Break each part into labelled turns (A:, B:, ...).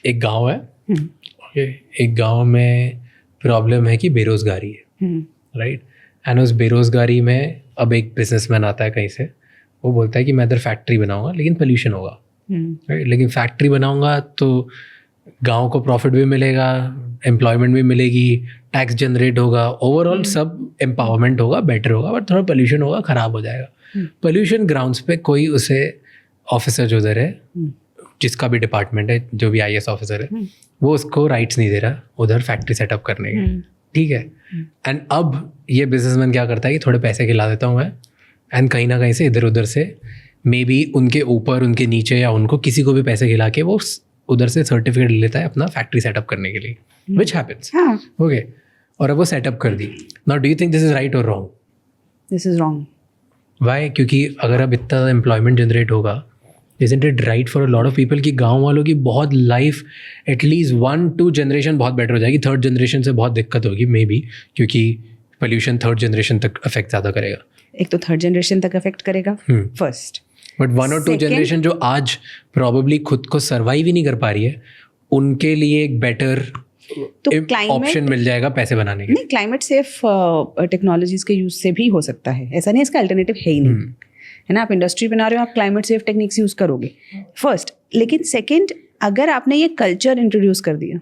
A: एक गांव है, ओके, एक गांव में प्रॉब्लम है कि बेरोजगारी है, राइट। एंड उस बेरोजगारी में अब एक बिजनेसमैन आता है कहीं से, वो बोलता है कि मैं इधर फैक्ट्री बनाऊंगा लेकिन पोल्यूशन होगा, राइट। लेकिन फैक्ट्री बनाऊंगा तो गांव को प्रॉफिट भी मिलेगा, एम्प्लॉयमेंट भी मिलेगी, टैक्स जनरेट होगा, ओवरऑल सब एम्पावरमेंट होगा, बेटर होगा, बट थोड़ा पोल्यूशन होगा, ख़राब हो जाएगा। पोल्यूशन ग्राउंड्स पे कोई उसे ऑफिसर जो उधर है, जिसका भी डिपार्टमेंट है, जो भी IAS ऑफिसर है, वो उसको राइट्स नहीं दे रहा उधर फैक्ट्री सेटअप करने के, ठीक है। एंड अब ये बिजनेसमैन क्या करता है कि थोड़े पैसे खिला देता हूँ मैं, एंड कहीं ना कहीं से इधर उधर से मे बी उनके ऊपर, उनके नीचे, या उनको किसी को भी पैसे खिला के वो उधर से सर्टिफिकेट ले लेता है अपना फैक्ट्री सेटअप करने के लिए, विच हैपेंस, ओके। और अब वो सेटअप कर दी। Now do you think this is right और wrong?
B: This is wrong.
A: Why? क्योंकि अगर अब इतना एम्प्लॉयमेंट जनरेट होगा, isn't it right for a lot of people कि गांव वालों की बहुत लाइफ एटलीस्ट 1-2 जनरेशन बहुत बेटर हो जाएगी, 3rd जनरेशन से बहुत दिक्कत होगी मे बी, क्योंकि पोल्यूशन 3rd जनरेशन तक अफेक्ट ज़्यादा करेगा।
B: एक तो 3rd जनरेशन तक अफेक्ट करेगा फर्स्ट,
A: बट 1 और 2 जनरेशन जो आज प्रॉबेबली खुद को सर्वाइव ही नहीं कर पा रही है, उनके लिए एक बेटर ऑप्शन मिल जाएगा पैसे बनाने के।
B: नहीं, क्लाइमेट सेफ टेक्नोलॉजीज के यूज से भी हो सकता है, ऐसा नहीं इसका अल्टरनेटिव है ही नहीं, है ना। आप इंडस्ट्री बना रहे हो, आप क्लाइमेट सेफ टेक्निक्स यूज करोगे फर्स्ट। लेकिन सेकंड, अगर आपने ये कल्चर इंट्रोड्यूस कर दिया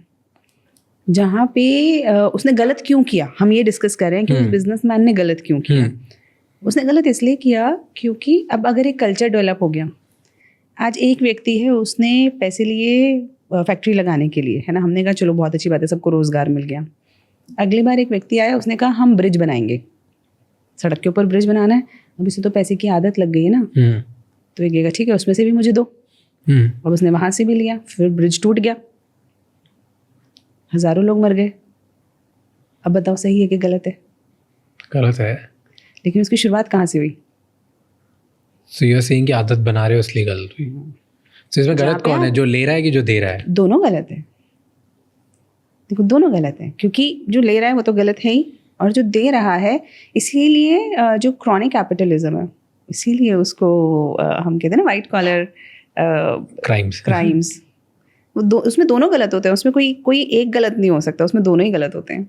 B: जहाँ पे उसने गलत क्यों किया, हम ये डिस्कस कर रहे हैं कि उस बिजनेसमैन ने गलत क्यों किया। उसने गलत इसलिए किया क्योंकि अब अगर एक कल्चर डेवलप हो गया, आज एक व्यक्ति है, उसने पैसे लिए फैक्ट्री लगाने के लिए, है ना, हमने कहा चलो बहुत अच्छी बात है, सबको रोजगार मिल गया। अगली बार एक व्यक्ति आया, उसने कहा हम ब्रिज बनाएंगे, सड़क के ऊपर ब्रिज बनाना है, अब इसे तो पैसे की आदत लग गई है ना, तो ये कहेगा ठीक है उसमें से भी मुझे दो, और उसने वहां से भी लिया, फिर ब्रिज टूट गया, हजारों लोग मर गए। अब बताओ सही है कि गलत है?
A: गलत है।
B: लेकिन उसकी शुरुआत कहाँ से हुई?
A: सो यू आर सेइंग कि आदत बना रहे हो इसलिए गलत हुई। सो इसमें गलत कौन है, जो ले रहा है कि जो दे रहा है? दोनों गलत है। देखो दोनों गलत है, क्योंकि जो ले रहा है वो तो गलत है ही, और जो दे रहा है, इसीलिए जो क्रॉनिक कैपिटलिज्म है, इसीलिए उसको हम कहते हैं ना वाइट कॉलर क्राइम्स, उसमें दोनों गलत होते हैं, उसमें कोई एक गलत नहीं हो सकता, उसमें दोनों ही गलत होते हैं।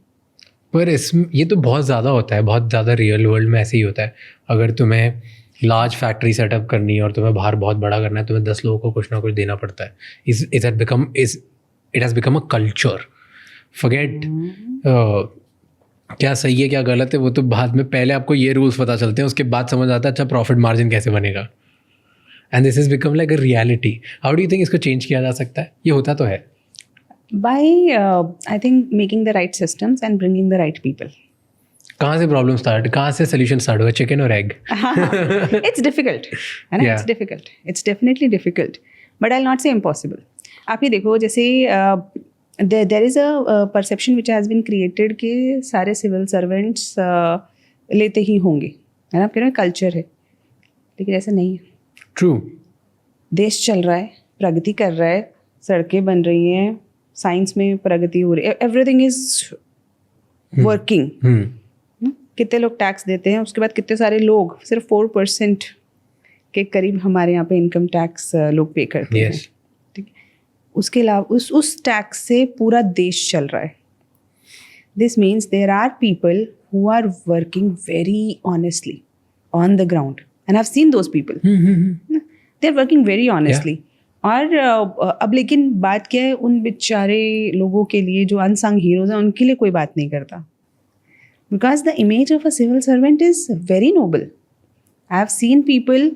A: पर इसमें ये तो बहुत ज़्यादा होता है, बहुत ज़्यादा रियल वर्ल्ड में ऐसे ही होता है। अगर तुम्हें लार्ज फैक्ट्री सेटअप करनी है और तुम्हें बाहर बहुत बड़ा करना है, तुम्हें 10 लोगों को कुछ ना कुछ देना पड़ता है। It has become a culture. Forget क्या सही है क्या गलत है, वो तो बाद में, पहले आपको ये रूल्स पता चलते हैं, उसके बाद समझ आता है अच्छा प्रॉफिट मार्जिन कैसे बनेगा। And this is become like a reality. How do you think इसको चेंज किया जा सकता है? ये होता तो है
B: by I think making the right systems and bringing the right people.
A: कहाँ से प्रॉब्लम स्टार्ट, कहाँ से सोल्यूशन स्टार्ट होगा? चिकन और एग?
B: इट्स डिफिकल्ट, है ना, it's difficult, it's definitely difficult, but I will not say impossible. आप ये देखो, जैसे there is a perception which has been created कि सारे सिविल सर्वेंट्स लेते ही होंगे, है ना, आप कह रहे हैं कल्चर है, लेकिन ऐसा नहीं है।
A: ट्रू। देश
B: चल रहा है, प्रगति कर रहा है, सड़कें बन रही हैं, साइंस में प्रगति हो रही है, एवरीथिंग इज वर्किंग। कितने लोग टैक्स देते हैं, उसके बाद कितने सारे लोग, सिर्फ 4% के करीब हमारे यहाँ पे इनकम टैक्स लोग पे करते हैं। उसके अलावा उस टैक्स से पूरा देश चल रहा है। This means there are people who are working very honestly on the ground, and I have seen those people, they are working very honestly. और अब लेकिन बात क्या है, उन बेचारे लोगों के लिए जो अनसंग हीरोज हैं, उनके लिए कोई बात नहीं करता, because the image of a civil servant is very noble. I have seen people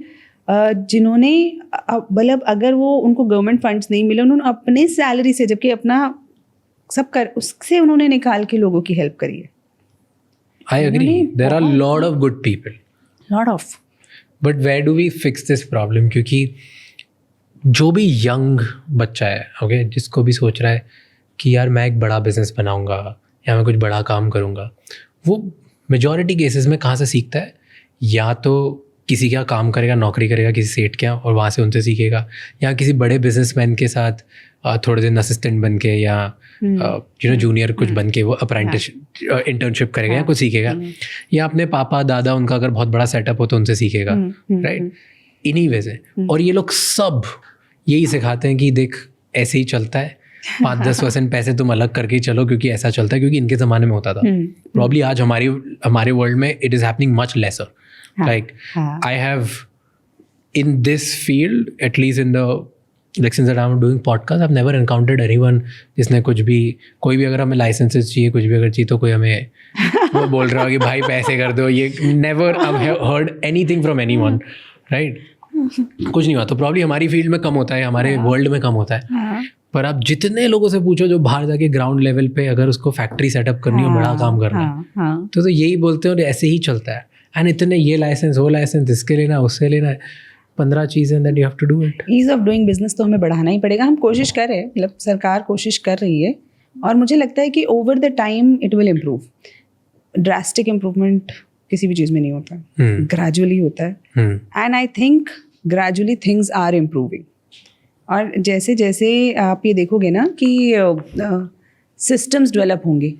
B: जिन्होंने मतलब अगर वो उनको गवर्नमेंट फंड्स नहीं मिले, उन्होंने अपने सैलरी से, जबकि अपना सब कर, उससे उन्होंने निकाल के लोगों की हेल्प करी है।
A: I agree, there are lot of good people,
B: lot of,
A: but where do we fix this problem? क्योंकि जो भी यंग बच्चा है, ओके, जिसको भी सोच रहा है कि यार मैं एक बड़ा बिजनेस बनाऊंगा या मैं कुछ बड़ा काम करूंगा, वो मेजॉरिटी केसेस में कहाँ से सीखता है? या तो किसी का काम करेगा, नौकरी करेगा किसी सेठ के, और वहाँ से उनसे सीखेगा, या किसी बड़े बिजनेसमैन के साथ थोड़े दिन असिस्टेंट बन के, या जूनियर कुछ बन के वो अप्रेंटिस इंटर्नशिप करेगा या कुछ सीखेगा, या अपने पापा दादा, उनका अगर बहुत बड़ा सेटअप हो तो उनसे सीखेगा, राइट? इन्हीं वजह से। और ये लोग सब यही सिखाते हैं कि देख ऐसे ही चलता है, 5-10% पैसे तुम अलग करके ही चलो, क्योंकि ऐसा चलता है, क्योंकि इनके ज़माने में होता था. प्रॉब्ली आज हमारे वर्ल्ड में it is happening much laser. Like I have in this field, at least in the like since that I'm doing podcast, I've never encountered anyone जिसने कुछ भी, कोई भी अगर हमें लाइसेंसेस चाहिए, कुछ भी अगर चाहिए, तो कोई हमें वो बोल रहा हो कि भाई पैसे कर दो. ये never I've heard anything from anyone, right? कुछ नहीं हुआ. तो प्रॉब्ली हमारी फील्ड में कम होता है, हमारे वर्ल्ड में कम होता है. पर आप जितने लोगों से पूछो जो बाहर जाके ग्राउंड लेवल पे अगर उसको फैक्ट्री सेटअप करनी हो, बड़ा काम करना है, तो यही बोलते हैं और ऐसे ही चलता है. एंड इतने ये लाइसेंस, वो लाइसेंस, इसके लेना, उससे लेना है, 15 चीज़ें, that you have to do it.
B: Ease of doing business तो हमें बढ़ाना ही पड़ेगा. हम कोशिश कर रहे हैं, मतलब सरकार कोशिश कर रही है, और मुझे लगता है कि over the time it will improve. Drastic improvement किसी भी चीज़ में नहीं होता, ग्रेजुअली होता है. And I think gradually things are improving. और जैसे जैसे आप ये देखोगे ना कि सिस्टम्स डेवलप होंगे,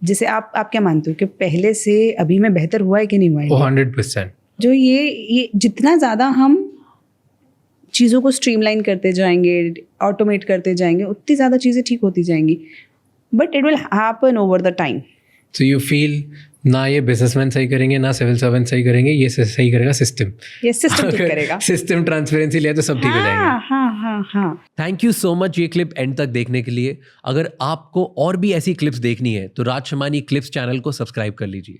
B: जैसे आप क्या मानते हो कि पहले से अभी में बेहतर हुआ है कि नहीं हुआ है?
A: 100%.
B: जो ये जितना ज़्यादा हम चीज़ों को स्ट्रीमलाइन करते जाएंगे, ऑटोमेट करते जाएंगे, उतनी ज़्यादा चीज़ें ठीक होती जाएंगी. But it will happen over the time.
A: So you feel ना ये बिजनेसमैन सही करेंगे, ना सिविल सर्वेंट सही करेंगे, ये सही करेगा सिस्टम.
B: ये सिस्टम ठीक करेगा.
A: सिस्टम ट्रांसपेरेंसी लिया तो सब ठीक हो जाएगा.
B: हाँ.
A: थैंक यू सो मच ये क्लिप एंड तक देखने के लिए. अगर आपको और भी ऐसी क्लिप्स देखनी है तो राज शमानी क्लिप्स चैनल को सब्सक्राइब कर लीजिए.